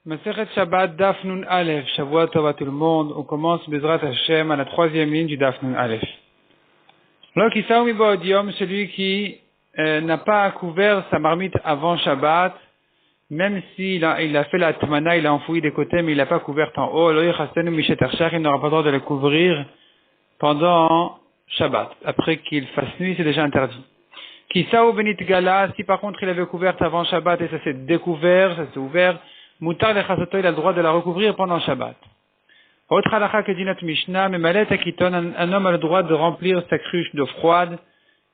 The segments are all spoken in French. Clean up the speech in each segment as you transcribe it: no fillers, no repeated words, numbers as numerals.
Masechet Shabbat Daf Nun Aleph, Shavua Tov à tout le monde. On commence Bezrat Hashem à la troisième ligne du Daf Nun Aleph. Alors, Kisaoumi Ba'odium, celui qui n'a pas couvert sa marmite avant Shabbat, même s'il a fait la Tmana, il a enfoui des côtés, mais il n'a pas couvert en haut, il n'aura pas le droit de le couvrir pendant Shabbat. Après qu'il fasse nuit, c'est déjà interdit. Kisao Benit Gala, si par contre il avait couvert avant Shabbat et ça s'est découvert, ça s'est ouvert, Moutar lechasoto, il a le droit de la recouvrir pendant Shabbat. Autre halakha que dit notre Mishnah, Memalet Akiton, un homme a le droit de remplir sa cruche d'eau froide,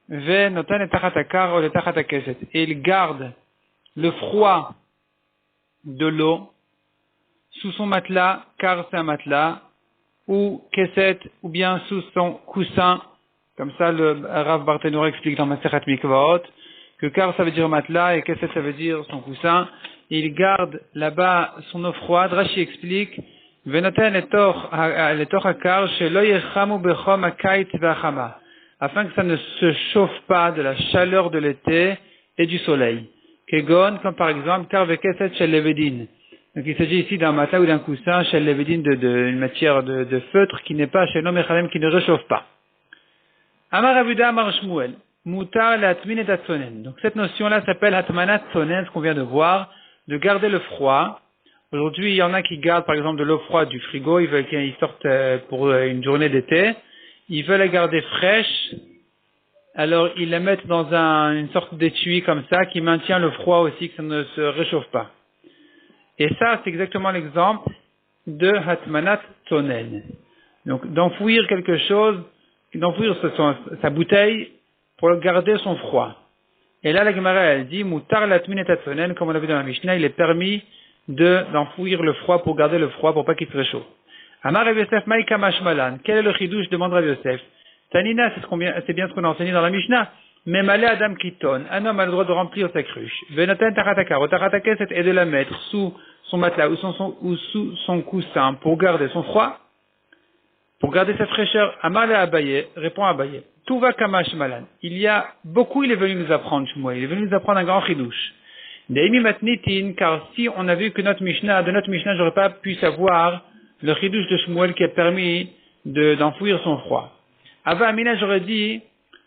Ve notan et tachatakar ou le tachatakeset, et il garde le froid de l'eau sous son matelas, car c'est un matelas, ou keset, ou bien sous son coussin, comme ça le Rav Barthénour explique dans Masechet Mikvaot, que car ça veut dire matelas et keset ça veut dire son coussin. Il garde là-bas son eau froide. Rashi explique, afin que ça ne se chauffe pas de la chaleur de l'été et du soleil. Kegon, comme par exemple, car vekeset shel levedin. Donc il s'agit ici d'un matelas ou d'un coussin shel levedin une matière de feutre qui n'est pas shel nom echalem, qui ne réchauffe pas. Amar Avuda Amar Shmuel, mutar latmin et atzonen. Donc cette notion-là s'appelle atmanat tzonen, ce qu'on vient de voir, de garder le froid. Aujourd'hui, il y en a qui gardent par exemple de l'eau froide du frigo, ils veulent qu'ils sortent pour une journée d'été, ils veulent la garder fraîche, alors ils la mettent dans une sorte d'étui comme ça, qui maintient le froid aussi, que ça ne se réchauffe pas. Et ça, c'est exactement l'exemple de atmanat tzonen. Donc d'enfouir quelque chose, d'enfouir sa bouteille pour garder son froid. Et là, la Gemara, elle dit, Moutar latmin et atzonen, comme on l'a vu dans la Mishnah, il est permis d'enfouir le froid pour garder le froid pour pas qu'il se réchauffe. Amar Rav Yosef Maïka Mashmalan, quel est le chidouche, demande Rav Yosef. Tanina, c'est bien ce qu'on a enseigné dans la Mishnah. Mais malé Adam Kiton, un homme a le droit de remplir sa cruche. Venatan Taratakar, Taratake, et de la mettre sous son matelas ou sous son coussin pour garder son froid, pour garder sa fraîcheur. Amar le Abaye, répond Abaye. Tout va kamash malan. Il est venu nous apprendre, Shmuel. Il est venu nous apprendre un grand chidouche. Deimi matnitin, car si on a vu que de notre Mishnah, j'aurais pas pu savoir le chidouche de Shmuel qui a permis d'enfouir son froid. Ava Amina, j'aurais dit,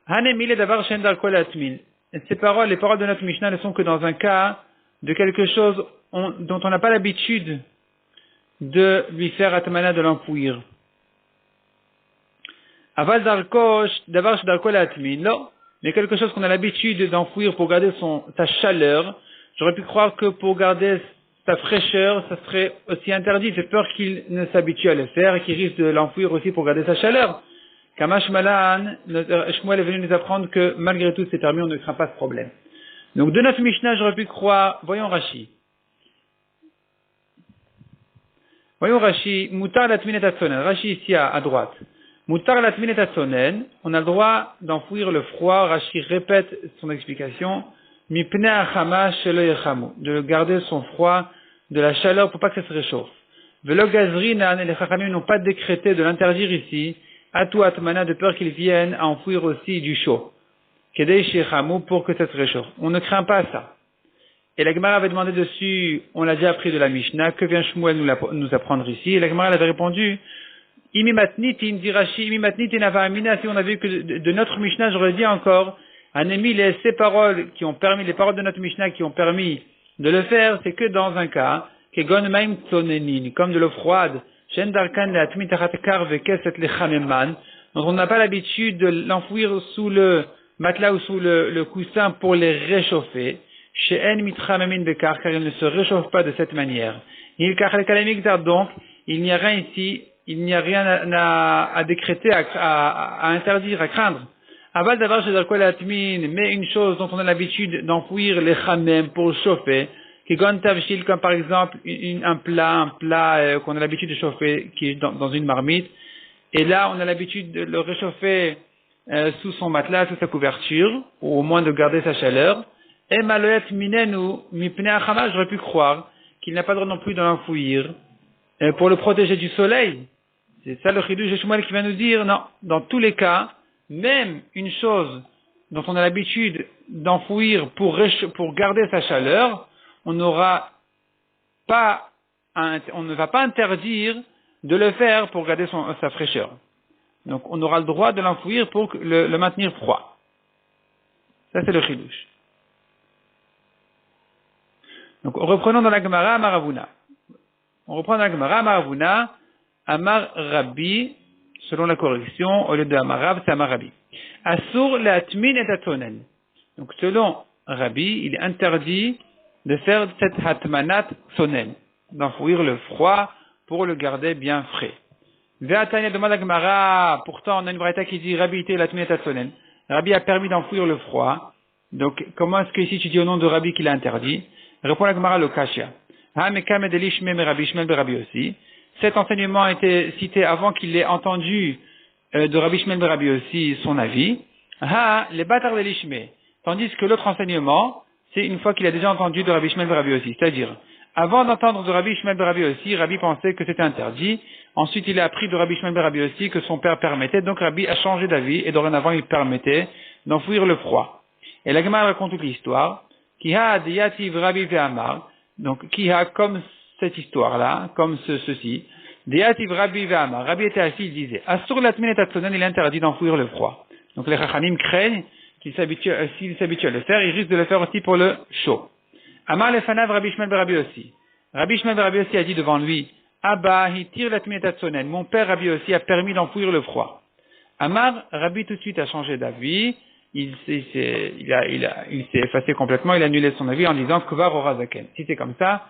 hanemile davar shen dar kol atmin. Les paroles de notre Mishnah ne sont que dans un cas de quelque chose dont on n'a pas l'habitude de lui faire atmana, de l'enfouir. Aval darkosh, davar shdarko latmin, non. Mais quelque chose qu'on a l'habitude d'enfouir pour garder sa chaleur, j'aurais pu croire que pour garder sa fraîcheur, ça serait aussi interdit. J'ai peur qu'il ne s'habitue à le faire et qu'il risque de l'enfouir aussi pour garder sa chaleur. Kamash Malan, Shmuel est venu nous apprendre que malgré tout c'est permis, on ne craint pas ce problème. Donc de notre Mishnah, j'aurais pu croire, voyons Rashi, Mutar latmin et atzonen. Rashi ici à droite. Mutar latmin et atzonen, on a le droit d'enfouir le froid. Rashi répète son explication. Mipnei achama shelo yechamu, de garder son froid, de la chaleur pour pas que ça se réchauffe. Velo gazrinan, et les chachamim n'ont pas décrété de l'interdire ici. Atu atmana, de peur qu'ils viennent à enfouir aussi du chaud. Kedei shechamu, pour que ça se réchauffe. On ne craint pas ça. Et la Gemara avait demandé dessus, on l'a déjà appris de la Mishnah, que vient Shmuel nous apprendre ici? Et la Gemara avait répondu, Imi matnitin, dit Rashi, imi matnitin ava amina, si on a vu que de notre Mishnah, j'aurais dit encore, Anemi, ces paroles qui ont permis, les paroles de notre Mishnah qui ont permis de le faire, c'est que dans un cas, kegon maim tzonenin, comme de l'eau froide, shen darkan le'atmi tachatakar vekeset lechameman, dont on n'a pas l'habitude de l'enfouir sous le matelas ou sous le coussin pour les réchauffer, she'en mitramemin bekar, car ils ne se réchauffent pas de cette manière. Il kachal kalemikdar, donc, il n'y a rien ici, il n'y a rien à décréter, à interdire, à craindre. Aval d'avoir chez Darkol Atmin, mais une chose dont on a l'habitude d'enfouir les chamem pour chauffer, qui gon tavshil, comme par exemple un plat qu'on a l'habitude de chauffer, qui est dans une marmite, et là on a l'habitude de le réchauffer sous son matelas, sous sa couverture, ou au moins de garder sa chaleur. Et maloet minenu mipnei achama, j'aurais pu croire qu'il n'a pas le droit non plus de l'enfouir pour le protéger du soleil. C'est ça le chidouche de Shmuel qui va nous dire, non, dans tous les cas, même une chose dont on a l'habitude d'enfouir pour garder sa chaleur, on n'aura pas on ne va pas interdire de le faire pour garder sa fraîcheur. Donc, on aura le droit de l'enfouir pour le maintenir froid. Ça, c'est le chidouche. Donc, reprenons dans la Gemara Amar Ravuna. On reprend dans la Gemara Amar Ravuna, Amar Rabbi, selon la correction, au lieu de Amar Rab, c'est Amar Rabbi. Asur l'atmin et atonen. Donc, selon Rabbi, il est interdit de faire cette hatmanat sonen, d'enfouir le froid pour le garder bien frais. Ve'atanya demande à Gemara, pourtant on a une braïta qui dit Rabbi ite l'atmin et atonen. Rabbi a permis d'enfouir le froid. Donc, comment est-ce que ici tu dis au nom de Rabbi qu'il a interdit? Répond la Gemara le Kashia. Rabbi aussi. Cet enseignement a été cité avant qu'il ait entendu de Rabbi Shmuel ben Rabbi aussi son avis. Les batar de l'ishme. Tandis que l'autre enseignement, c'est une fois qu'il a déjà entendu de Rabbi Shmuel ben Rabbi aussi. C'est-à-dire, avant d'entendre de Rabbi Shmuel ben Rabbi aussi, Rabbi pensait que c'était interdit. Ensuite, il a appris de Rabbi Shmuel ben Rabbi aussi que son père permettait. Donc, Rabbi a changé d'avis et dorénavant, il permettait d'enfouir le froid. Et la Gemara raconte toute l'histoire. Kiha diyativ Rabbi ve'amar. Donc, Kiha, comme cette histoire-là, comme ceci. Diyativ Rabbi ve'amar. Rabbi était assis, il disait, Asur latmin et atzonen, il est interdit d'enfouir le froid. Donc, les Chachamim craignent s'il s'habitue à le faire, il risque de le faire aussi pour le chaud. Amar lefanav Rabbi Shmuel ben Rabbi aussi. Rabbi Shmuel ben Rabbi aussi a dit devant lui, Abba hitir latmin et atzonen. Mon père Rabbi aussi a permis d'enfouir le froid. Amar, Rabbi tout de suite a changé d'avis. Il s'est effacé complètement, il a annulé son avis en disant Kvar ora zaken. Si c'est comme ça,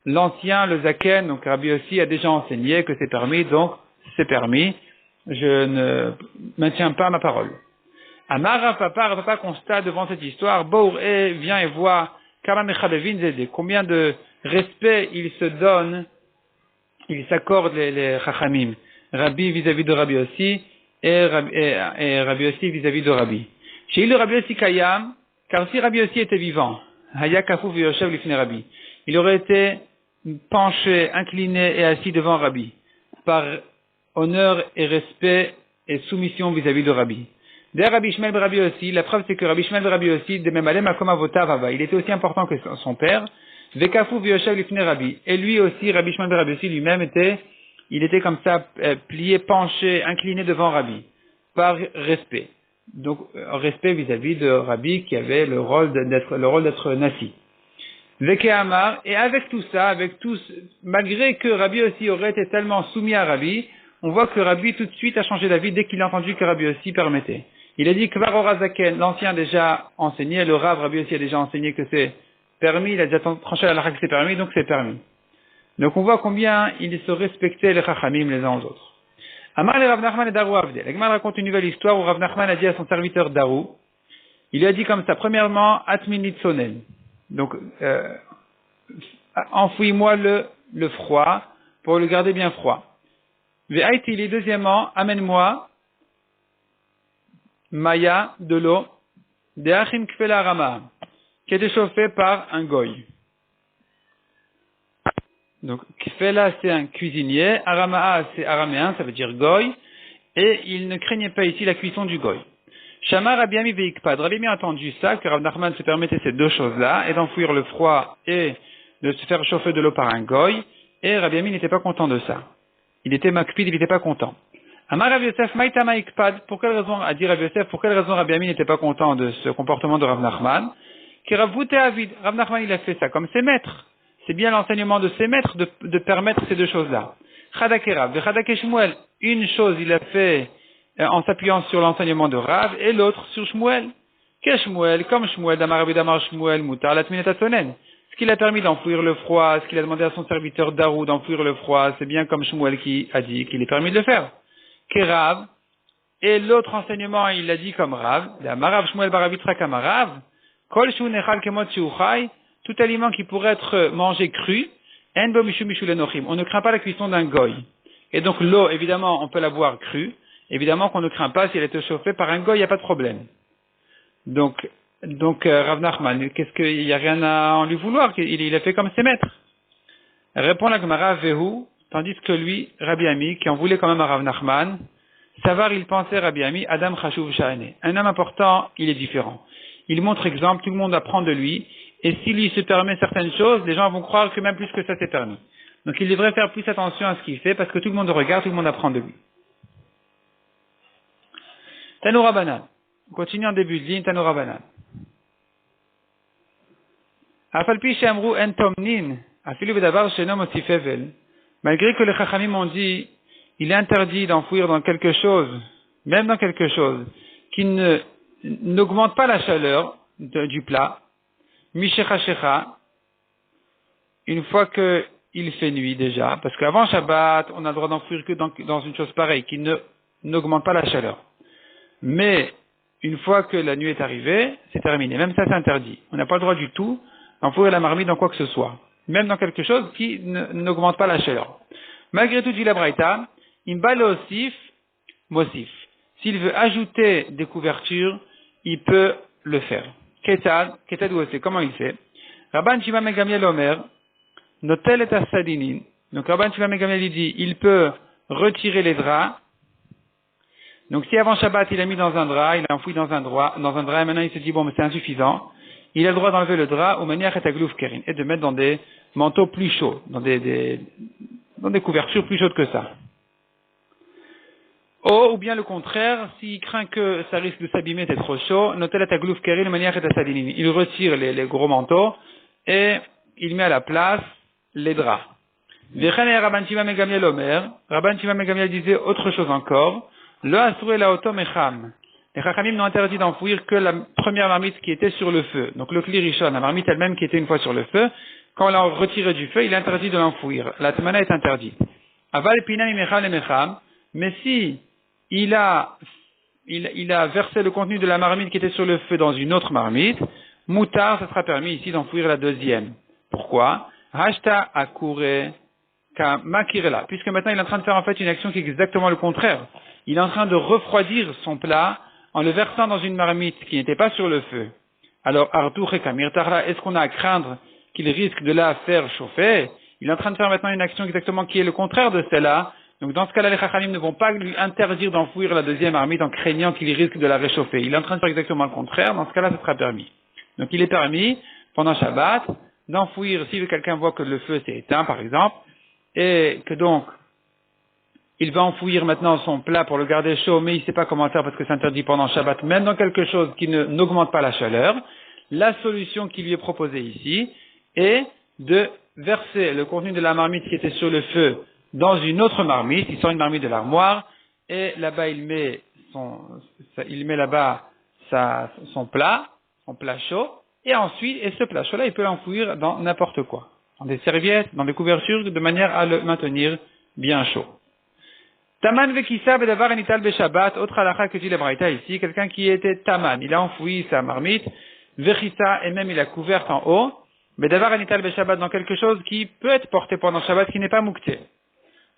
l'ancien, le zaken, donc Rabbi aussi a déjà enseigné que c'est permis, donc c'est permis. Je ne maintiens pas ma parole. Amar Papa constate devant cette histoire, Bour vient et voit combien de respect il se donne, il s'accorde les Chachamim, Rabbi vis-à-vis de Rabbi aussi, et Rabbi aussi vis-à-vis de Rabbi. Chez le Rabbi aussi Kayam, car si Rabbi aussi était vivant, Haya Kafou V'Yoshev Lifnei Rabbi, il aurait été penché, incliné et assis devant Rabbi, par honneur et respect et soumission vis-à-vis de Rabbi. D'ailleurs, Rabbi Shmuel ben Rabbi aussi, la preuve c'est que Rabbi Shmuel ben Rabbi aussi, de même Makoma Votavava, il était aussi important que son père, Vekafou V'Yoshev Lifnei Rabbi, et lui aussi, Rabbi Shmuel ben Rabbi aussi lui-même il était comme ça, plié, penché, incliné devant Rabbi, par respect. Donc, respect vis-à-vis de Rabbi qui avait le rôle d'être nasi. Veke Amar, et avec tout ça, malgré que Rabbi aussi aurait été tellement soumis à Rabbi, on voit que Rabbi tout de suite a changé d'avis dès qu'il a entendu que Rabbi aussi permettait. Il a dit que Varorazaken, l'ancien a déjà enseigné, le Rav Rabbi aussi a déjà enseigné que c'est permis, il a déjà tranché à la que c'est permis, donc c'est permis. Donc on voit combien ils se respectaient les Chachamim les uns aux autres. Amar le Rav Nachman et Darou Avde. La Gemara raconte une nouvelle histoire où Rav Nachman a dit à son serviteur Darou, il lui a dit comme ça, premièrement, Atmin litzonen. Donc, enfouis-moi le froid pour le garder bien froid. Ve'aiti, deuxièmement, amène-moi Maya, de l'eau, De'achim kfela rama, qui a été chauffé par un goy. Donc, Kfela, c'est un cuisinier, Aramaa, c'est araméen, ça veut dire goy, et il ne craignait pas ici la cuisson du goy. Shamar Rabbi Ami veikpad. Rabbi Ami a entendu ça, que Rav Nachman se permettait ces deux choses-là, et d'enfouir le froid et de se faire chauffer de l'eau par un goy, et Rabbi Ami n'était pas content de ça. Il était makpid, il n'était pas content. Amar Rav Yosef, maïtama ikpad. Pour quelle raison, a dit Rav Yosef, pour quelle raison Rabbi Ami n'était pas content de ce comportement de Rav Nachman? Que Rav Avid, Rav Nachman il a fait ça comme ses maîtres. C'est bien l'enseignement de ses maîtres de permettre ces deux choses-là. Chadake Rav, de Chadake Shmuel, une chose il a fait en s'appuyant sur l'enseignement de Rav, et l'autre sur Shmuel. Que Shmuel, comme Shmuel, Damar Rabbi Damar Shmuel, Mutar Latmin et Atonen. Ce qu'il a permis d'enfouir le froid, ce qu'il a demandé à son serviteur Darou d'enfouir le froid, c'est bien comme Shmuel qui a dit qu'il est permis de le faire. Que Rav, et l'autre enseignement il a dit comme Rav, Damar Rav Shmuel Baravitra Kamarav, Kol Shu Nechal Kemot Shuchai, tout aliment qui pourrait être mangé cru, on ne craint pas la cuisson d'un goy. Et donc l'eau, évidemment, on peut la boire crue. Évidemment qu'on ne craint pas si elle est chauffée par un goy, il n'y a pas de problème. Donc Rav Nachman, qu'est-ce qu'il n'y a rien à en lui vouloir, il a fait comme ses maîtres. Répond la Gemara Vehu, tandis que lui, Rabbi Ami, qui en voulait quand même à Rav Nachman, Savar, il pensait Rabbi Ami, Adam Chashuv Sha'ane. Un homme important, il est différent. Il montre exemple, tout le monde apprend de lui. Et s'il lui se permet certaines choses, les gens vont croire que même plus que ça c'est permis. Donc il devrait faire plus attention à ce qu'il fait parce que tout le monde le regarde, tout le monde apprend de lui. Tanoura Banan. On continue en début de ligne, Tanoura Banan. Afalpi Shamru en Tomnin, Afilu Bedavar Shenom Osifevel. Malgré que les Chachamim ont dit, il est interdit d'enfouir dans quelque chose, même dans quelque chose, qui n'augmente pas la chaleur du plat, Mishecha Shecha, une fois qu'il fait nuit déjà, parce qu'avant Shabbat, on a le droit d'enfouir que dans une chose pareille, qui n'augmente pas la chaleur. Mais, une fois que la nuit est arrivée, c'est terminé. Même ça, c'est interdit. On n'a pas le droit du tout d'enfouir la marmite dans quoi que ce soit. Même dans quelque chose qui n'augmente pas la chaleur. Malgré tout, dit la Braïta, Imbal Osif, Mosif. S'il veut ajouter des couvertures, il peut le faire. Ketad ou c'est comment il fait? Rabban Shimon ben Gamliel Omer, Notel et Asadinin. Donc Rabban Shimon ben Gamliel dit, il peut retirer les draps. Donc si avant Shabbat il a mis dans un drap, il a enfoui dans un drap, et maintenant il se dit bon mais c'est insuffisant, il a le droit d'enlever le drap ou manière et aglouf kerin et de mettre dans des manteaux plus chauds, dans des couvertures plus chaudes que ça. Ou bien le contraire, s'il craint que ça risque de s'abîmer, d'être trop chaud, notel et aglouf kerin manière et asadinin. Il retire les gros manteaux et il met à la place les draps. Vechan et Rabban Shimon ben Gamliel Omer, Rabban Shimon ben Gamliel disait autre chose encore. Le asrou la otom echam. Les Chachamim n'ont interdit d'enfouir que la première marmite qui était sur le feu. Donc le kli rishon, la marmite elle-même qui était une fois sur le feu, quand on l'a retirée du feu, il est interdit de l'enfouir. La temana est interdite. Aval pinam imecham le mecham. Mais si il a versé le contenu de la marmite qui était sur le feu dans une autre marmite, moutar, ça sera permis ici d'enfouir la deuxième. Pourquoi? Hashta akure makirela. Puisque maintenant il est en train de faire en fait une action qui est exactement le contraire. Il est en train de refroidir son plat en le versant dans une marmite qui n'était pas sur le feu. Alors, Artur et Kamir Tarla, est-ce qu'on a à craindre qu'il risque de la faire chauffer? Il est en train de faire maintenant une action exactement qui est le contraire de celle-là. Donc, dans ce cas-là, les Chachamim ne vont pas lui interdire d'enfouir la deuxième marmite en craignant qu'il risque de la réchauffer. Il est en train de faire exactement le contraire. Dans ce cas-là, ce sera permis. Donc, il est permis, pendant Shabbat, d'enfouir, si quelqu'un voit que le feu s'est éteint, par exemple, et que donc, il va enfouir maintenant son plat pour le garder chaud, mais il ne sait pas comment faire parce que c'est interdit pendant Shabbat, même dans quelque chose qui n'augmente pas la chaleur. La solution qui lui est proposée ici est de verser le contenu de la marmite qui était sur le feu dans une autre marmite. Il sort une marmite de l'armoire et là-bas il met là-bas son plat chaud, et ensuite, ce plat chaud-là, il peut l'enfouir dans n'importe quoi, dans des serviettes, dans des couvertures, de manière à le maintenir bien chaud. Taman vekissa bedavar enital beshabbat, autre halakha que dit la Braïta ici, quelqu'un qui était taman, il a enfoui sa marmite, vechissa, et même il a couvert en haut, bedavar enital beshabbat, dans quelque chose qui peut être porté pendant Shabbat, qui n'est pas moukté.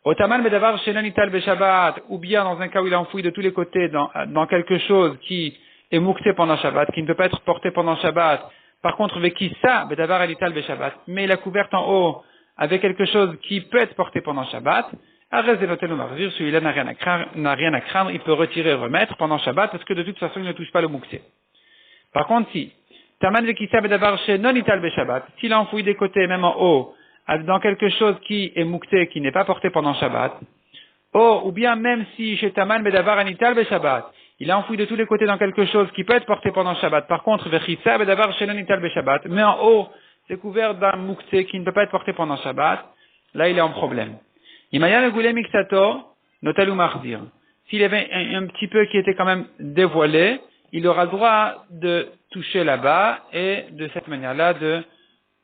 Au taman bedavar shenan enital beshabbat, ou bien dans un cas où il a enfoui de tous les côtés dans quelque chose qui est moukté pendant Shabbat, qui ne peut pas être porté pendant Shabbat. Par contre, vekissa bedavar enital beshabbat, mais il a couvert en haut avec quelque chose qui peut être porté pendant Shabbat. Arrête de noter le marzir, celui-là n'a rien à craindre, il peut retirer et remettre pendant Shabbat parce que de toute façon il ne touche pas le mouktsé. Par contre, si Taman vekissa bedavar shenon ital beshabbat, s'il a enfoui des côtés, même en haut, dans quelque chose qui est mouktsé, qui n'est pas porté pendant Shabbat, ou bien même si chez Taman bedavar anital beshabbat, il a enfoui de tous les côtés dans quelque chose qui peut être porté pendant Shabbat. Par contre, vechissa bedavar shenon ital beshabbat, mais en haut, c'est couvert d'un mouktsé qui ne peut pas être porté pendant Shabbat, là il est en problème. Imaya le goulé mixato, notel ou mardir. S'il y avait un petit peu qui était quand même dévoilé, il aura le droit de toucher là-bas et de cette manière-là de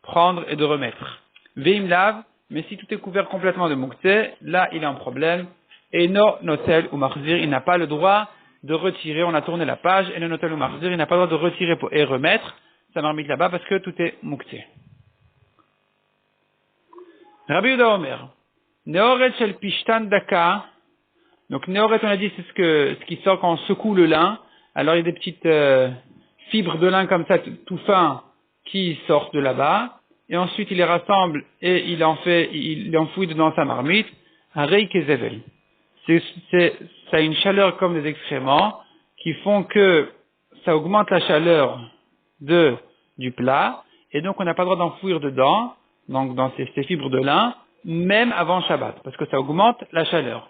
prendre et de remettre. Veim lave, mais si tout est couvert complètement de mouktsé, là il est en problème. Et no notel ou mardir, il n'a pas le droit de retirer, on a tourné la page, et le notel ou mardir, il n'a pas le droit de retirer et remettre sa marmite là-bas parce que tout est mouktsé. Rabbi Yehuda Omer. Neoret shel pishtan daka. Donc neoret, on a dit, c'est ce qui sort quand on secoue le lin. Alors il y a des petites fibres de lin comme ça, tout fin, qui sortent de là-bas. Et ensuite il les rassemble et il enfouit dans sa marmite. Harei kezevel. Ça a une chaleur comme des excréments qui font que ça augmente la chaleur du plat. Et donc on n'a pas le droit d'enfouir dedans, donc dans ces fibres de lin, même avant Shabbat, parce que ça augmente la chaleur.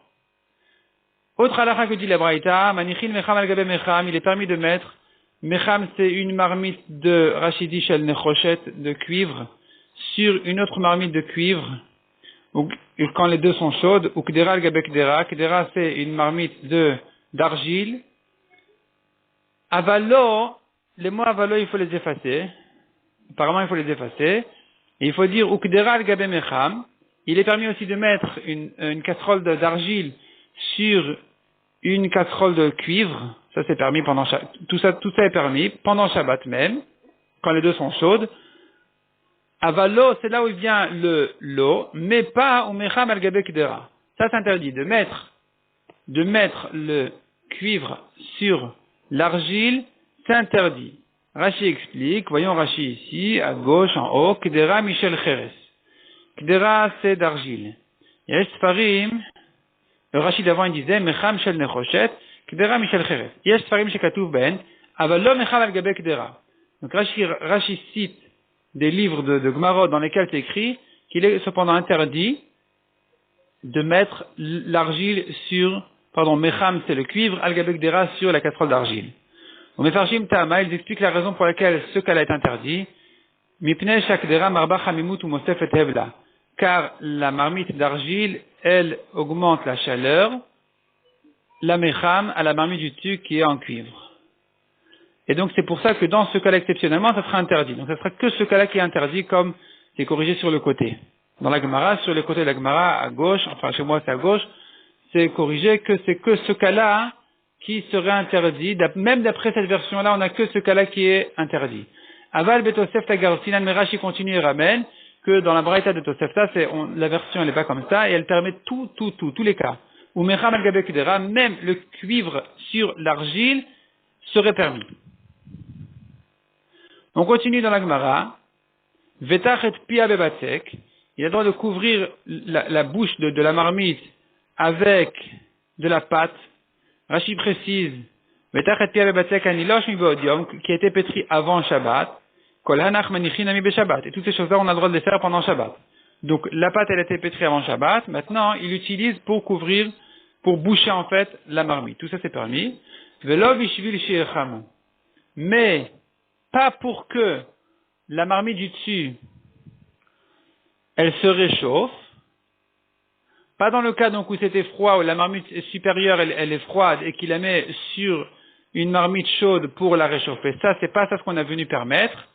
Autre halakha que dit la Braïta, manichin mecham al gabe mecham, il est permis de mettre, mecham c'est une marmite de rachidi shel nechoshet, de cuivre, sur une autre marmite de cuivre, ou quand les deux sont chaudes, ou kdera al gabe kdera, kdera c'est une marmite d'argile, avalo, les mots avalo il faut les effacer, apparemment il faut les effacer, et il faut dire ou kdera al gabe mecham, il est permis aussi de mettre une casserole d'argile sur une casserole de cuivre, ça c'est permis pendant tout ça est permis pendant Shabbat même, quand les deux sont chaudes. Avalo, c'est là où il vient l'eau, mais pas au mecham al gabe kdera. Ça c'est interdit de mettre le cuivre sur l'argile, c'est interdit. Rashi explique, voyons Rashi ici, à gauche, en haut, kdera michel cheres. Kdera c'est d'argile. Yesh sfarim. Le Rashi d'avant, il disait, Mecham shel nechoshet, Kdera Michel Cheres. Yesh Sfarim shekatuv ben, aval lo Mecham al gabe Kdera. Donc Rashi cite des livres de Gmarot dans lesquels c'est écrit qu'il est cependant interdit de mettre l'argile Mecham c'est le cuivre, al gabe Kdera sur la casserole d'argile. Au Mefarshim Ta'ama, ils expliquent la raison pour laquelle ce cas-là est interdit. Mipnei shakdera marba chamimut ou mosef et hebla. Car la marmite d'argile, elle augmente la chaleur, la mecham à la marmite du dessus qui est en cuivre. Et donc c'est pour ça que dans ce cas-là exceptionnellement, ça sera interdit. Donc ça sera que ce cas-là qui est interdit comme c'est corrigé sur le côté. Dans la Gemara, sur le côté de la Gemara, à gauche, enfin chez moi c'est à gauche, c'est corrigé que c'est que ce cas-là qui serait interdit. Même d'après cette version-là, on n'a que ce cas-là qui est interdit. Aval betosef tagarsinan, mais Rashi continue et ramène que dans la Braïta de Tosefta, la version elle n'est pas comme ça, et elle permet tous les cas. Ou Mecham al gabe kdera, même le cuivre sur l'argile serait permis. On continue dans la Gemara. Vetach et pia bebatzek, il a le droit de couvrir la bouche de la marmite avec de la pâte. Rashi précise, Vetach et pia bebatzek anilosh mi beodium, qui a été pétri avant Shabbat. Et toutes ces choses-là, on a le droit de les faire pendant Shabbat. Donc, la pâte, elle a été pétrie avant Shabbat. Maintenant, il l'utilise pour couvrir, pour boucher, en fait, la marmite. Tout ça, c'est permis. Mais, pas pour que la marmite du dessus, elle se réchauffe. Pas dans le cas, donc, où c'était froid, où la marmite supérieure, elle est froide, et qu'il la met sur une marmite chaude pour la réchauffer. Ça, c'est pas ça ce qu'on a venu permettre.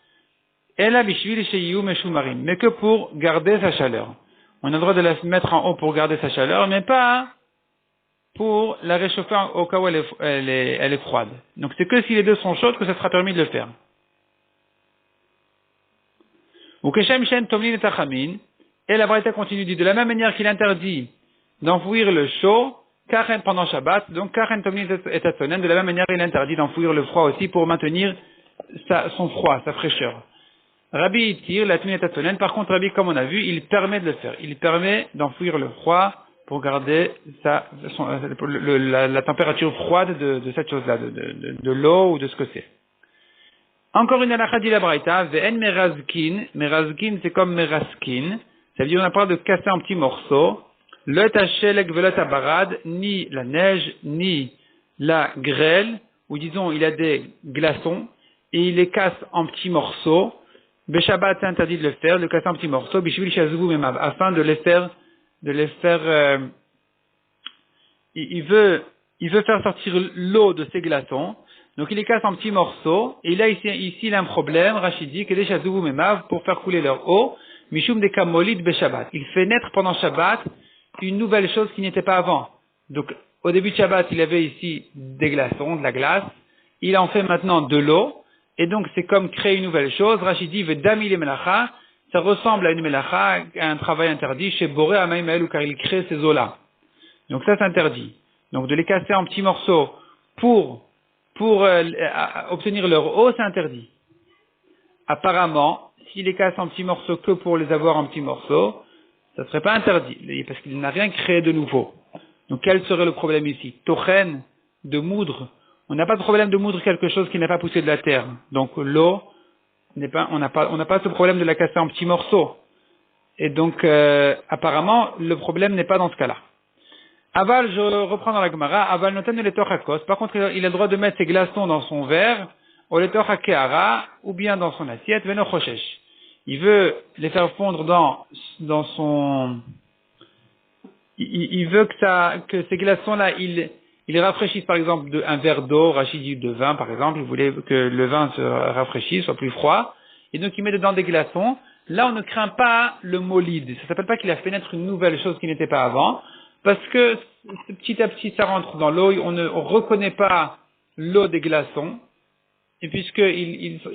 Mais que pour garder sa chaleur. On a le droit de la mettre en haut pour garder sa chaleur, mais pas pour la réchauffer au cas où elle est froide. Donc c'est que si les deux sont chaudes que ça sera permis de le faire. Et la Braïta continue, dit de la même manière qu'il interdit d'enfouir le chaud, Karen pendant Shabbat, donc Karen Tomlin et Tatsonen, de la même manière il interdit d'enfouir le froid aussi pour maintenir son froid, sa fraîcheur. Rabbi Itir, la Tmina Tatsonen, par contre Rabbi, comme on a vu, il permet de le faire. Il permet d'enfouir le froid pour garder la température froide de cette chose-là, de l'eau ou de ce que c'est. Encore une halakha dit la Braïta, Ve'en merazkin, merazkin c'est comme meraskin, ça veut dire on parle de casser en petits morceaux, le tachelek velet abarad, ni la neige, ni la grêle, ou disons il a des glaçons, et il les casse en petits morceaux. Beshabbat c'est interdit de le faire, de casser en petits morceaux, bishvil shazuvu memav, afin de les faire, il veut faire sortir l'eau de ces glaçons, donc il les casse en petits morceaux, et là ici il a un problème, Rachidi, que des shazuvu memav, pour faire couler leur eau, mishum de kamolid beshabbat. Il fait naître pendant Shabbat une nouvelle chose qui n'était pas avant. Donc au début de Shabbat, il avait ici des glaçons, de la glace, il en fait maintenant de l'eau, et donc c'est comme créer une nouvelle chose. Rachidi veut dami le melacha, ça ressemble à une melacha, à un travail interdit chez Boré Amaïmaël, car il crée ces eaux-là. Donc ça c'est interdit. Donc de les casser en petits morceaux pour obtenir leur eau, c'est interdit. Apparemment, s'il les casse en petits morceaux que pour les avoir en petits morceaux, ça ne serait pas interdit, parce qu'il n'a rien créé de nouveau. Donc quel serait le problème ici? Tochen, de moudre. On n'a pas de problème de moudre quelque chose qui n'a pas poussé de la terre. Donc l'eau, on n'a pas ce problème de la casser en petits morceaux. Et donc, apparemment, le problème n'est pas dans ce cas-là. Aval, je reprends dans la Gemara, Aval noten le torachos. Par contre, il a le droit de mettre ses glaçons dans son verre, ou le torachara, ou bien dans son assiette, veno choshesh. Il veut les faire fondre dans son, il veut que ces glaçons-là, il rafraîchisse par exemple un verre d'eau, rachidi de vin par exemple, il voulait que le vin se rafraîchisse, soit plus froid, et donc il met dedans des glaçons. Là, on ne craint pas le molide. Ça s'appelle pas qu'il a fait naître une nouvelle chose qui n'était pas avant, parce que petit à petit ça rentre dans l'eau, on ne reconnaît pas l'eau des glaçons, et puisque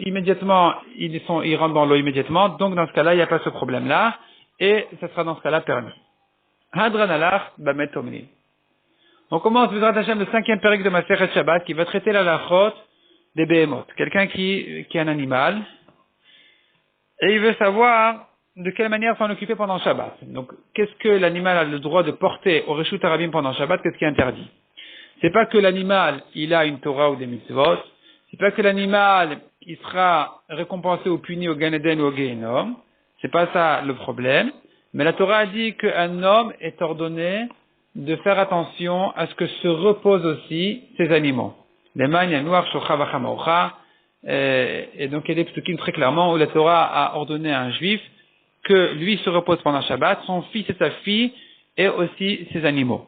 immédiatement ils rentrent dans l'eau immédiatement, donc dans ce cas-là il n'y a pas ce problème-là, et ça sera dans ce cas-là permis. Hadran alach bamet omnin. On commence Bezrat Hashem le 5e périque de Masechet Shabbat qui va traiter la lachot des behemoth. Quelqu'un qui est un animal et il veut savoir de quelle manière s'en occuper pendant Shabbat. Donc, qu'est-ce que l'animal a le droit de porter au Reshut Harabim pendant Shabbat, qu'est-ce qui est interdit? C'est pas que l'animal, il a une Torah ou des mitzvot, c'est pas que l'animal, il sera récompensé ou puni au Gan Eden ou au Gehenom, c'est pas ça le problème, mais la Torah a dit qu'un homme est ordonné de faire attention à ce que se reposent aussi ces animaux. Les magnes, noir, shocha, vachamocha, et donc il y a des psukim très clairement où la Torah a ordonné à un juif que lui se repose pendant Shabbat, son fils et sa fille, et aussi ses animaux.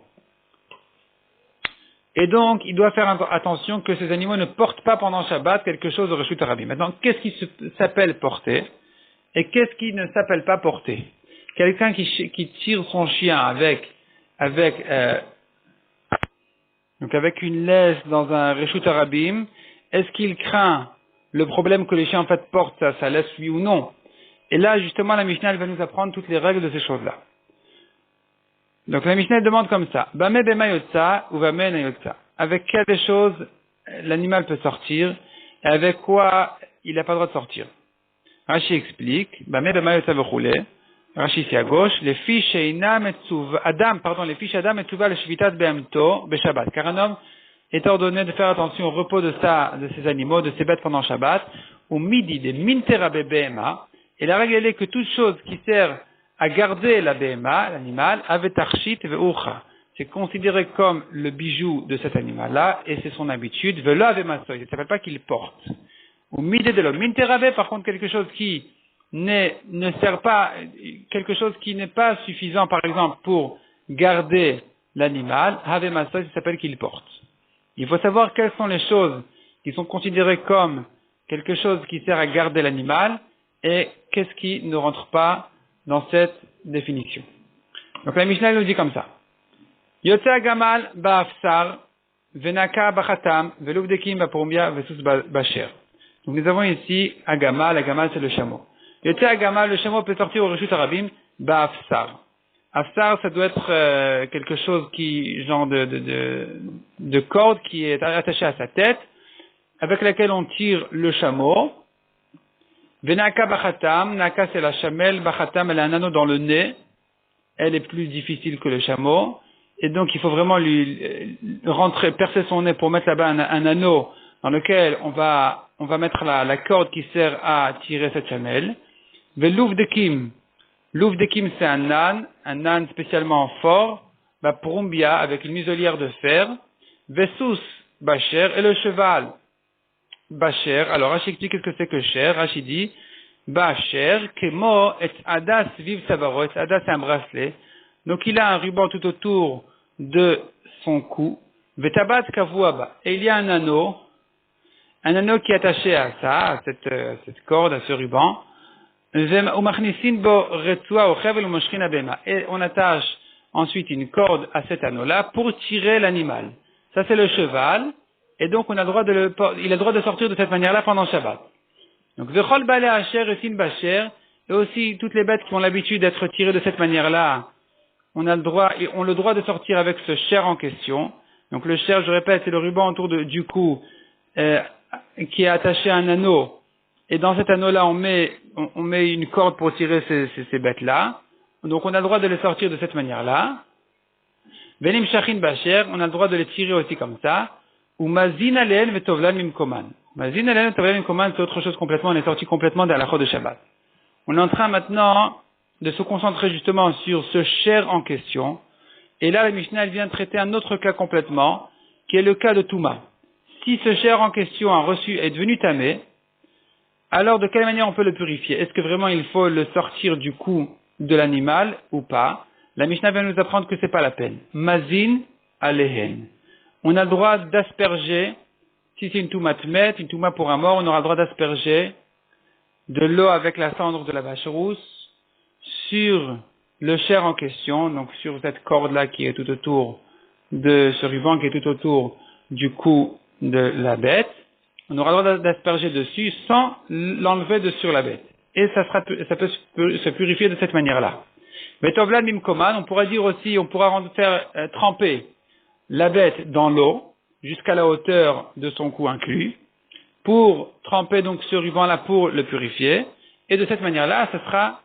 Et donc, il doit faire attention que ces animaux ne portent pas pendant Shabbat quelque chose au Reshut Harabim. Maintenant, qu'est-ce qui s'appelle porter et qu'est-ce qui ne s'appelle pas porter? Quelqu'un qui tire son chien avec une laisse dans un Reshut Harabim, est-ce qu'il craint le problème que les chiens en fait portent sa laisse, oui ou non? Et là, justement, la Mishnah elle va nous apprendre toutes les règles de ces choses-là. Donc la Mishnah demande comme ça, Bame bema yotza ou bame na yotza. Avec quelle chose l'animal peut sortir et avec quoi il n'a pas le droit de sortir? Rashi explique, Bame bema yotza vechule. Rashi ici à gauche, les fiches Adam etzuva le shvitat behamto beshabbat. Car un homme est ordonné de faire attention au repos de ses animaux, de ses bêtes pendant Shabbat, ou midi de mintera bebema. Et la règle est que toute chose qui sert à garder la BMA, l'animal, avetarchit ve'ucha. C'est considéré comme le bijou de cet animal-là, et c'est son habitude. Ve'la ve'masoy. Ça ne s'appelle pas qu'il porte. Ou mide de l'homme. Minterabe, par contre, quelque chose qui ne sert pas, quelque chose qui n'est pas suffisant, par exemple, pour garder l'animal, have masoy, ça s'appelle qu'il porte. Il faut savoir quelles sont les choses qui sont considérées comme quelque chose qui sert à garder l'animal, et qu'est-ce qui ne rentre pas dans cette définition. Donc la Mishnah nous dit comme ça. Yotza gamal ba'afsar, venaka bachatam, veluvdekim ba'porumbia, vesus ba'sher. Donc nous avons ici Agamal c'est le chameau. Yotza Agamal, le chameau peut sortir au Reshut Harabim, ba'afsar. Afsar, ça doit être quelque chose genre de corde qui est attachée à sa tête, avec laquelle on tire le chameau. Venaka bachatam, naka c'est la chamelle, bachatam elle a un anneau dans le nez, elle est plus difficile que le chameau, et donc il faut vraiment lui percer son nez pour mettre là-bas un anneau dans lequel on va mettre la corde qui sert à tirer cette chamelle. Velouvdekim, l'ouvdekim c'est un âne spécialement fort, porumbia avec une muselière de fer, vesus bacher et le cheval. Bacher, alors Rashi explique qu'est-ce que c'est que cher. Rashi dit Bacher, kemo et adas viv savaro. Et adas c'est un bracelet. Donc il a un ruban tout autour de son cou. Vetabat kavuaba. Et il y a un anneau qui est attaché à ça, à cette corde, à ce ruban. Et on attache ensuite une corde à cet anneau-là pour tirer l'animal. Ça c'est le cheval. Et donc, il a le droit de sortir de cette manière-là pendant Shabbat. Donc, vechol balé asher et sin bacher, et aussi toutes les bêtes qui ont l'habitude d'être tirées de cette manière-là, ont le droit de sortir avec ce cher en question. Donc, le cher, je répète, c'est le ruban autour du cou, qui est attaché à un anneau. Et dans cet anneau-là, on met une corde pour tirer ces bêtes-là. Donc, on a le droit de les sortir de cette manière-là. Venim shachin bacher, on a le droit de les tirer aussi comme ça. Ou mazin alen vetovlan mimkoman. Mazin alen vetovlan mimkoman, c'est autre chose complètement, on est sorti complètement de la halachot de Shabbat. On est en train maintenant de se concentrer justement sur ce cher en question. Et là, la Mishnah elle vient traiter un autre cas complètement, qui est le cas de Touma. Si ce cher en question est devenu tamé, alors de quelle manière on peut le purifier? Est-ce que vraiment il faut le sortir du cou de l'animal ou pas? La Mishnah vient nous apprendre que c'est pas la peine. Mazin alehen. On a le droit d'asperger, si c'est une touma tmet, une touma pour un mort, on aura le droit d'asperger de l'eau avec la cendre de la vache rousse sur le chair en question, donc sur cette corde-là qui est tout autour de ce ruban qui est tout autour du cou de la bête. On aura le droit d'asperger dessus sans l'enlever de sur la bête. Et ça peut se purifier de cette manière-là. Betovlan mimkoman, on pourra dire aussi, on pourra faire tremper la bête dans l'eau, jusqu'à la hauteur de son cou inclus, pour tremper donc ce ruban-là pour le purifier, et de cette manière-là, ça sera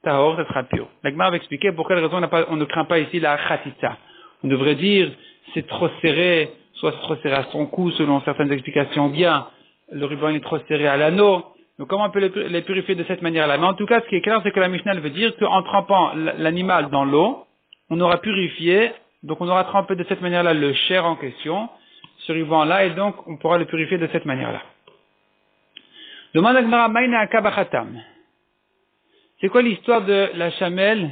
tahor, ça sera pur. La Gemara va expliquer pour quelle raison on ne craint pas ici la khatita. On devrait dire, c'est trop serré, soit c'est trop serré à son cou, selon certaines explications bien, le ruban est trop serré à l'anneau, donc comment on peut les purifier de cette manière-là? Mais en tout cas, ce qui est clair, c'est que la Mishnah veut dire qu'en trempant l'animal dans l'eau, on aura purifié, donc on aura trempé de cette manière-là le chair en question, ce ruban-là, et donc on pourra le purifier de cette manière-là. Demande à Gemara, Maïna Akabachatam. C'est quoi l'histoire de la chamelle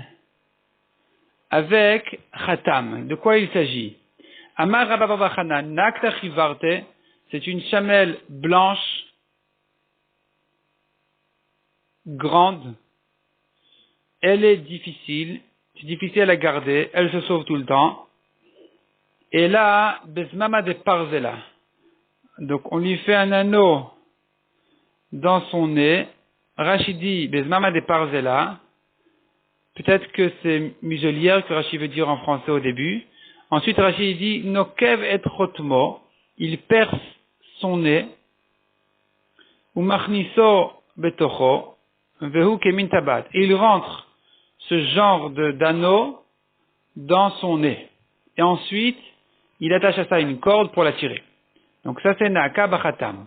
avec Khatam? De quoi il s'agit? Amar Rabababachana, Nakta Chivarte, c'est une chamelle blanche, grande, elle est difficile, c'est difficile à la garder, elle se sauve tout le temps. Et là, Bezmama de Parzela. Donc on lui fait un anneau dans son nez. Rachid dit Bezmama de Parzela. Peut-être que c'est muselière que Rachid veut dire en français au début. Ensuite Rachid dit Nokev et Rotmo. Il perce son nez. Umachniso betocho. Vehu kemin tabat. Et il rentre ce genre d'anneau dans son nez. Et ensuite, il attache à ça une corde pour la tirer. Donc ça c'est Naaka Bachatam.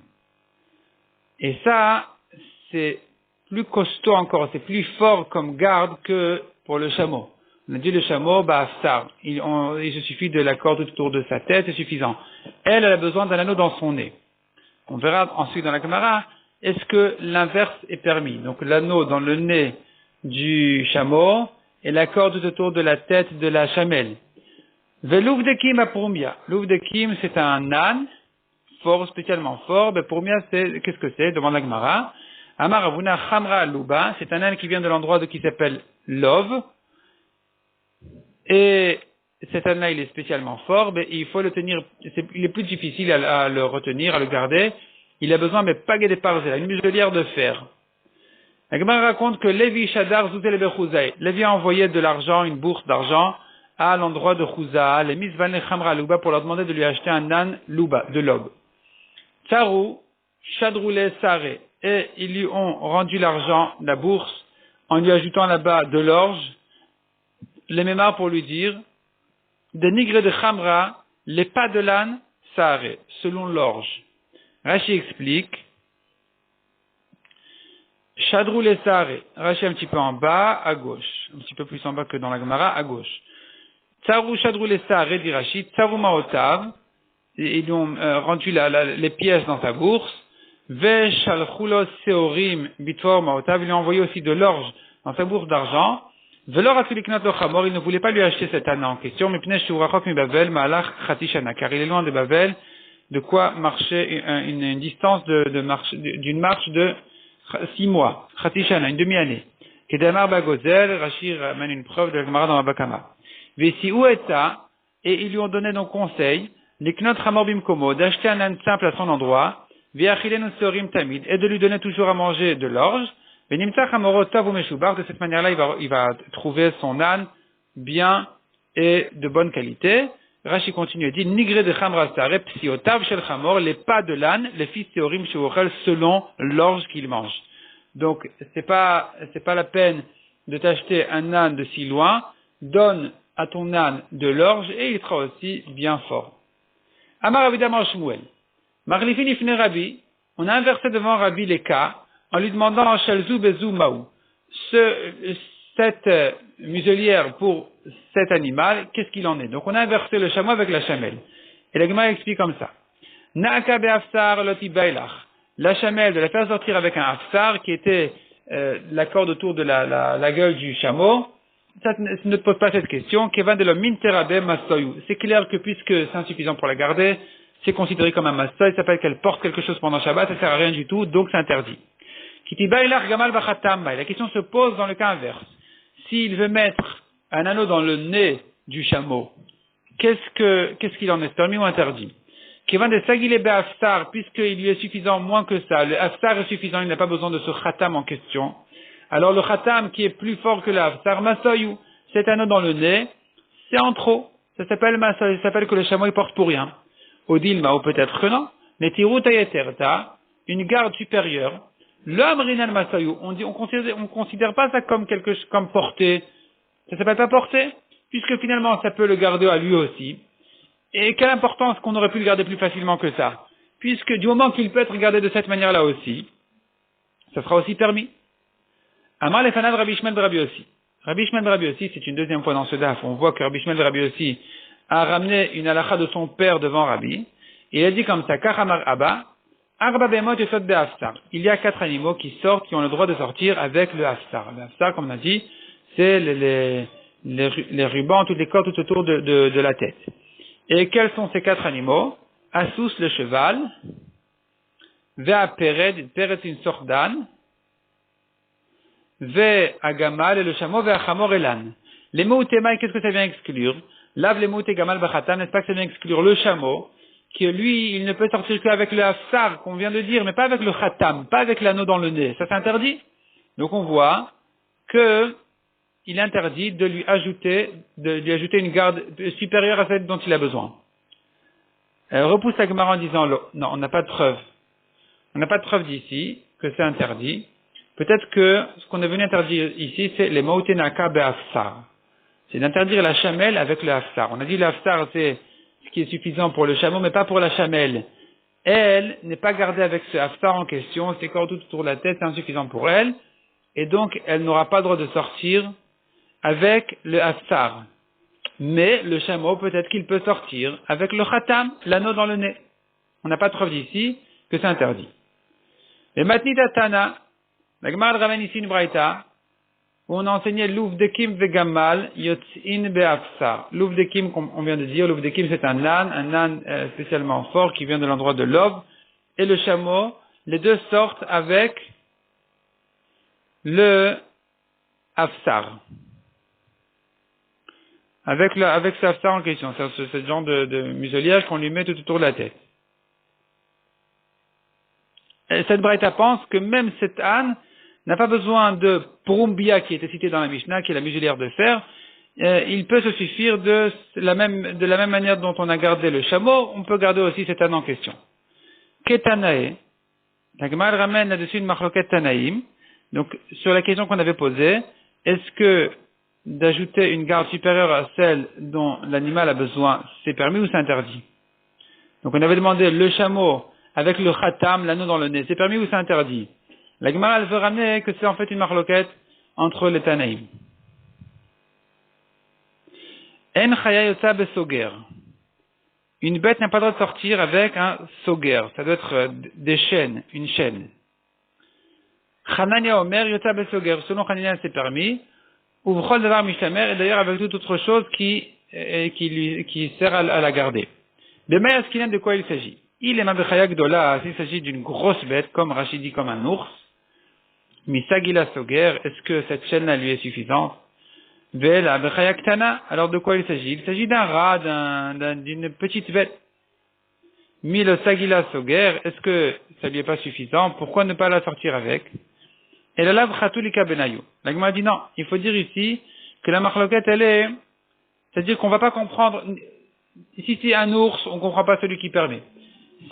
Et ça, c'est plus costaud encore, c'est plus fort comme garde que pour le chameau. On a dit le chameau, Aftar. Il se suffit de la corde autour de sa tête, c'est suffisant. Elle a besoin d'un anneau dans son nez. On verra ensuite dans la Gemara, est-ce que l'inverse est permis? Donc l'anneau dans le nez du chameau et la corde autour de la tête de la chamelle. Velouf de Kim à Pourmia. Louf de Kim, c'est un âne, fort, spécialement fort. Pourmia, qu'est-ce que c'est? Demande la Gemara. Amar Avuna Chamra Luba, c'est un âne qui vient de l'endroit qui s'appelle Lov. Et cet âne-là, il est spécialement fort, mais il faut le tenir, il est plus difficile à le retenir, à le garder. Il a besoin, mais pas des parzela, une muselière de fer. La Gemara raconte que Lévi Shadar Zouzel Bechouzaï. Lévi a envoyé de l'argent, une bourse d'argent, à l'endroit de Chouza, les Misvan et Chamra Luba, pour leur demander de lui acheter un âne Luba, de Lob. Tsarou, Shadroule Sare, et ils lui ont rendu l'argent, la bourse, en lui ajoutant là-bas de l'orge, les mémars pour lui dire, des nigres de Chamra, les pas de l'âne, Sare, selon l'orge. Rashi explique, Shadrou les Sare, Rashi un petit peu en bas, à gauche, un petit peu plus en bas que dans la Gemara, à gauche. Tsarou Shadrou les Sare, dit Rashi, Tsarou Maotav, ils lui ont rendu les pièces dans sa bourse, Ve Shalchulos Seorim Bitfor Maotav, ils lui ont envoyé aussi de l'orge dans sa bourse d'argent, Velor Afiliknat Lochamor, il ne voulait pas lui acheter cet âne en question, mais Pnei Shurachok mi Bavel, Maalach Khatishana, car il est loin de Bavel, de quoi marcher une distance d'une marche de 6 mois, Khatishana, une demi-année. Kedamar Bagozel, Rachir amène une preuve de la Gemara dans la Bakama. Vesi Ueta, et ils lui ont donné donc conseil, les Knot Hamor Bimkomo, d'acheter un âne simple à son endroit, Viachilenu Seorim Tamid, et de lui donner toujours à manger de l'orge, Benimtach Hamorotov ou Meshubar, de cette manière-là, il va trouver son âne bien et de bonne qualité. Rashi continue et dit, Nigre de Chamra Sare, Psiotav Shel Chamor, les pas de l'âne, les fils Seorim Sheochel, selon l'orge qu'il mange. Donc, c'est pas la peine de t'acheter un âne de si loin, donne à ton âne de l'orge et il sera aussi bien fort. Amar Avidamar Shmuel. Marlifin Ifne Rabbi, on a inversé devant Rabbi les cas, en lui demandant Shalzu Bezu Maou. cette muselière pour cet animal, qu'est-ce qu'il en est? Donc on a inversé le chameau avec la chamelle. Et la Gemara explique comme ça. Na'aka be'afsar loti bailach. La chamelle, de la faire sortir avec un afsar, qui était la corde autour de la gueule du chameau, ça ne te pose pas cette question. Kevan de l'homme minterabe mastoyu. C'est clair que puisque c'est insuffisant pour la garder, c'est considéré comme un mastoy, ça s'appelle qu'elle porte quelque chose pendant Shabbat, ça sert à rien du tout, donc c'est interdit. Kiti bailach gamal bachatam. La question se pose dans le cas inverse. S'il veut mettre un anneau dans le nez du chameau, qu'est-ce qu'il en est, permis ou interdit? Kevan de sagile be'afsar, puisqu'il lui est suffisant moins que ça, le afsar est suffisant, il n'a pas besoin de ce khatam en question. Alors le khatam qui est plus fort que l'afsar, masoyu, cet anneau dans le nez, c'est en trop. Ça s'appelle masoyu, ça s'appelle que le chameau il porte pour rien. Odilma, ou peut-être que non. Netiru tayeterta, une garde supérieure. L'homme rinal masoyu, on considère pas ça comme comme portée. Ça s'appelle pas portée, puisque finalement ça peut le garder à lui aussi. Et quelle importance qu'on aurait pu le garder plus facilement que ça? Puisque du moment qu'il peut être gardé de cette manière-là aussi, ça sera aussi permis. Amar les fanades Rabbi Shmuel de Rabbi Yossi. Rabbi Shmuel de Rabbi Yossi, c'est une deuxième fois dans ce daf. On voit que Rabbi Shmuel de Rabbi Yossi a ramené une halakha de son père devant Rabbi. Et il a dit comme ça, Kachamar Abba, Arba Bemot Yosot Be'afsar. Il y a 4 animaux qui sortent, qui ont le droit de sortir avec le hafsar. Le hafsar, comme on a dit, c'est les rubans, toutes les cordes tout autour de la tête. Et quels sont ces 4 animaux? Assous, le cheval, Vea Pered, Pered une sorte d'âne, Ve Agamal et le chameau, Ve Achamor et l'âne. Les mots Temaï, qu'est-ce que ça vient exclure? Lave les mots Gamal Bachatam, n'est-ce pas que ça vient exclure le chameau, qui lui, il ne peut sortir qu'avec le hafsar qu'on vient de dire, mais pas avec le khatam, pas avec l'anneau dans le nez. Ça c'est interdit. Donc on voit que il est interdit de lui ajouter une garde supérieure à celle dont il a besoin. Elle repousse la Gemara en disant, non, on n'a pas de preuve. On n'a pas de preuve d'ici que c'est interdit. Peut-être que ce qu'on est venu interdire ici, c'est les mautenaka be'afsar. C'est d'interdire la chamelle avec le hafsar. On a dit le hafsar, c'est ce qui est suffisant pour le chameau, mais pas pour la chamelle. Elle n'est pas gardée avec ce hafsar en question, ses cordes tout autour de la tête, c'est insuffisant pour elle. Et donc, elle n'aura pas le droit de sortir avec le hafsar. Mais le chameau, peut-être qu'il peut sortir avec le khatam, l'anneau dans le nez. On n'a pas de preuve d'ici que c'est interdit. Et matnita tana, la Gemara ramène ici une braïta, où on a enseigné l'ouf de kim vegamal yotzin be'afsar. L'ouf de kim, comme on vient de dire, l'ouf de kim c'est un âne spécialement fort qui vient de l'endroit de l'ov, et le chameau, les deux sortent avec le hafsar. Avec ce hafsar en question, c'est ce genre de muselière qu'on lui met tout autour de la tête. Et cette braïta pense que même cet âne n'a pas besoin de Purumbia qui était cité dans la Mishnah, qui est la muselière de fer. Il peut se suffire de la même manière dont on a gardé le chameau, on peut garder aussi cet âne en question. Ketanae, la Gemara ramène là-dessus une machloket Tanaïm. Donc, sur la question qu'on avait posée, est-ce que d'ajouter une garde supérieure à celle dont l'animal a besoin, c'est permis ou c'est interdit? Donc, on avait demandé le chameau avec le khatam, l'anneau dans le nez, c'est permis ou c'est interdit? La Gemara, elle veut ramener que c'est en fait une machloket entre les Tanaïm. En chaya yotza besoger. Une bête n'a pas le droit de sortir avec un soger. Ça doit être des chaînes, une chaîne. Chanania Omer yotza besoger. Selon Chanania, c'est permis. Uvrol davar mishamer, et d'ailleurs avec toute autre chose qui sert à la garder. Demain, est-ce qu'il y a de quoi il s'agit? Il est mabechaya gdola, s'il s'agit d'une grosse bête, comme Rachid dit, comme un ours. Misagila soger, est-ce que cette chaîne-là lui est suffisante? Vela bechaya ktana, alors de quoi il s'agit? Il s'agit d'un rat, d'une petite bête. Milo sagila soger, est-ce que ça lui est pas suffisant? Pourquoi ne pas la sortir avec? Et la lave chatulika benayu. La Gemara dit non, il faut dire ici que la marloquette c'est-à-dire qu'on va pas comprendre, si c'est un ours, on comprend pas celui qui permet.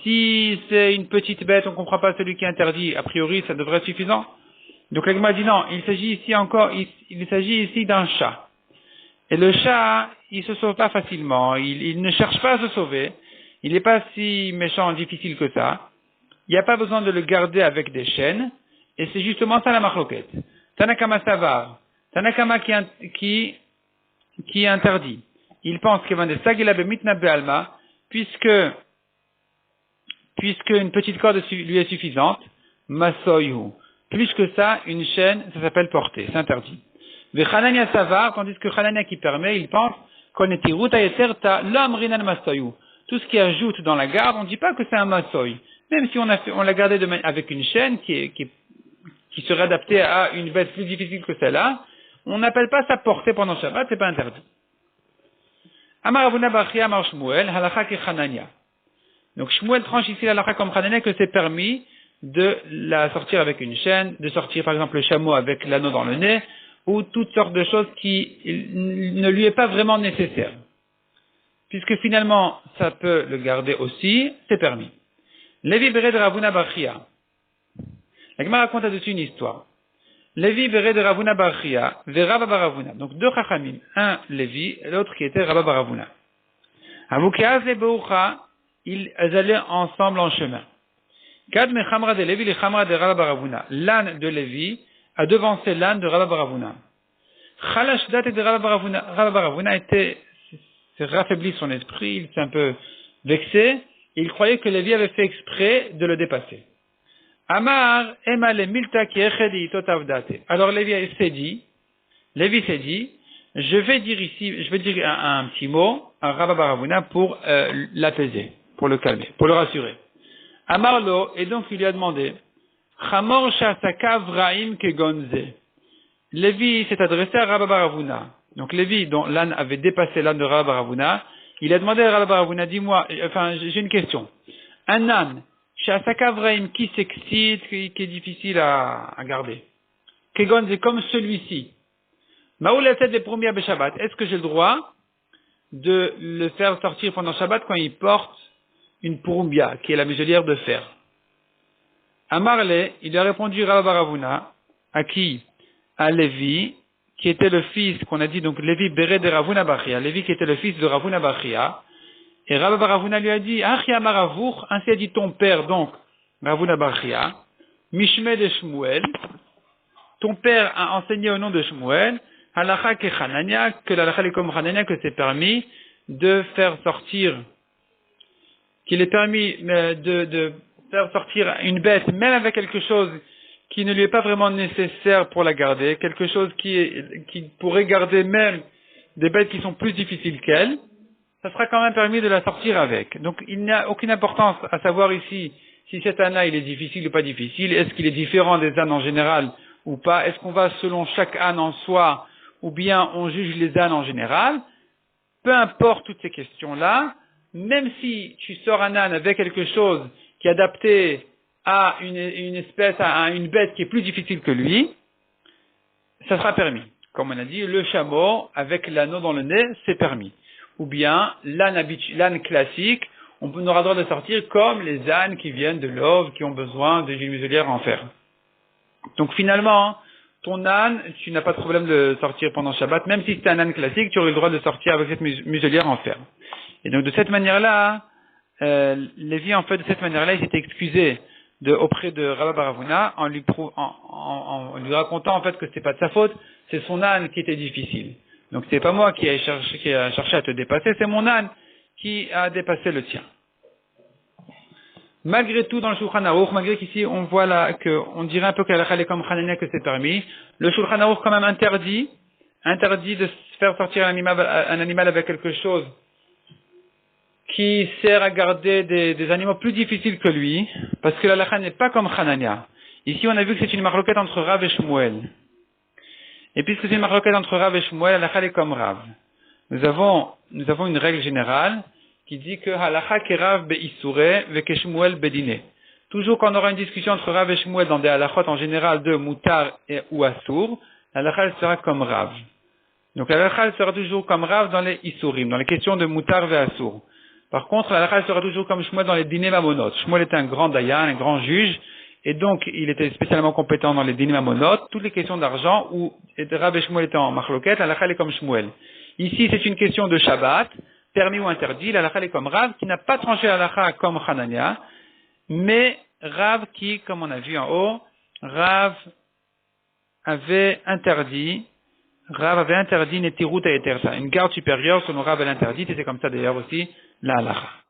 Si c'est une petite bête, on comprend pas celui qui interdit. A priori, ça devrait être suffisant. Donc la Gemara dit non, il s'agit ici d'un chat. Et le chat, il se sauve pas facilement, il ne cherche pas à se sauver, il n'est pas si méchant, difficile que ça. Il n'y a pas besoin de le garder avec des chaînes, et c'est justement ça la marloquette. Tanakama Savar Tanakama qui est interdit. Il pense que puisque une petite corde lui est suffisante, masoyu. Plus que ça, une chaîne, ça s'appelle porter, c'est interdit. Vechanania savar, tandis que Hanania qui permet, il pense qu'on est tiruta eterta l'amrinan masoyu. Tout ce qui ajoute dans la garde, on ne dit pas que c'est un masoy. Même si on l'a gardé avec une chaîne qui serait adaptée à une bête plus difficile que celle-là, on n'appelle pas ça porter pendant Shabbat, c'est pas interdit. Amar Ravuna Bachia Amar Shmuel, halakha ke Hanania. Donc Shmuel tranche ici l'halakha comme Hanania que c'est permis de la sortir avec une chaîne, de sortir par exemple le chameau avec l'anneau dans le nez, ou toutes sortes de choses qui ne lui est pas vraiment nécessaire. Puisque finalement, ça peut le garder aussi, c'est permis. Lévi Béré de Ravuna Bachia. La Gemara raconte là-dessus une histoire. Lévi Béré de Ravuna Bachia, Vera Baravuna. Donc deux Chachamim, un Lévi, l'autre qui était Rabba Baravuna. Avukeaz le Beucha, ils allaient ensemble en chemin. Kad mechamra de Lévi, le chamra de Rabba Baravuna. L'âne de Lévi a devancé l'âne de Rabba Baravuna. Chalashdat de Rabba Baravuna. Rabba Baravuna s'est raffaibli son esprit, il s'est un peu vexé, et il croyait que Lévi avait fait exprès de le dépasser. Amar emale milta ki echedi totavdate. Alors Lévi s'est dit, je vais dire un petit mot à Rabba Baravuna pour l'apaiser, pour le calmer, pour le rassurer. Amarlo, et donc il lui a demandé, Chamor shasaka vraim kegonze. Lévi s'est adressé à Rabba Baravuna. Donc Lévi, dont l'âne avait dépassé l'âne de Rabba Baravuna, il a demandé à Rabba Baravuna, dis-moi, j'ai une question. Un âne, shasaka vraim, qui s'excite, qui est difficile à garder. Kegonze, comme celui-ci. Maoul tête des premiers à Shabbat. Est-ce que j'ai le droit de le faire sortir pendant Shabbat quand il porte une purumbia, qui est la muselière de fer? Amarle, il a répondu Rabba Baravuna, à qui? À Lévi, qui était le fils, qu'on a dit, donc Lévi Béré de Ravuna Bachia, Lévi qui était le fils de Ravuna Bachia, et Rabba Baravuna lui a dit, Achia Maravour, ainsi a dit ton père, donc, Ravuna Bachia, Mishme de Shmuel, ton père a enseigné au nom de Shmuel, Halakha ke Hanania, que l'halakha est comme Hanania, que c'est permis de faire sortir, qu'il est permis de faire sortir une bête, même avec quelque chose qui ne lui est pas vraiment nécessaire pour la garder, quelque chose qui pourrait garder même des bêtes qui sont plus difficiles qu'elle, ça sera quand même permis de la sortir avec. Donc il n'y a aucune importance à savoir ici si cet âne-là il est difficile ou pas difficile, est-ce qu'il est différent des ânes en général ou pas, est-ce qu'on va selon chaque âne en soi ou bien on juge les ânes en général, peu importe toutes ces questions-là, même si tu sors un âne avec quelque chose qui est adapté à une espèce, à une bête qui est plus difficile que lui, ça sera permis. Comme on a dit, le chameau avec l'anneau dans le nez, c'est permis. Ou bien, l'âne classique, on aura le droit de sortir comme les ânes qui viennent de l'Ove, qui ont besoin d'une muselière en fer. Donc finalement, ton âne, tu n'as pas de problème de sortir pendant Shabbat, même si c'est un âne classique, tu aurais le droit de sortir avec cette muselière en fer. Et donc de cette manière-là, Lévi, en fait, de cette manière-là, il s'était excusé auprès de Rabba Baravuna en lui racontant en fait que c'est pas de sa faute, c'est son âne qui était difficile. Donc c'est pas moi qui a cherché à te dépasser, c'est mon âne qui a dépassé le tien. Malgré tout, dans le Shulchan Aruch, malgré qu'ici on voit là on dirait un peu qu'à la comme Hanania que c'est permis, le Shulchan Aruch quand même interdit de faire sortir un animal avec quelque chose qui sert à garder des animaux plus difficiles que lui, parce que la halakha n'est pas comme Hanania. Ici, on a vu que c'est une marloquette entre Rav et Shmuel. Et puisque c'est une marloquette entre Rav et Shmuel, la halakha est comme Rav. Nous avons une règle générale qui dit que halakha ke Rav be'isure ve ke Shmuel bedine. Toujours quand on aura une discussion entre Rav et Shmuel dans des halakhot en général de mutar ou asur, la halakha sera comme Rav. Donc la halakha sera toujours comme Rav dans les isurim, dans les questions de mutar ve asur. Par contre, la halakha sera toujours comme Shmuel dans les dîners mamonot. Shmuel était un grand dayan, un grand juge, et donc il était spécialement compétent dans les dîners mamonot. Toutes les questions d'argent où Rav et Shmuel étaient en marloquette, la halakha est comme Shmuel. Ici, c'est une question de Shabbat, permis ou interdit. La halakha est comme Rav, qui n'a pas tranché la halakha comme Hanania, mais Rav qui, comme on a vu en haut, Rav avait interdit Rav avait interdit Netirut et Eterta. Une garde supérieure, selon Rav, elle interdite, et c'est comme ça d'ailleurs aussi la halacha.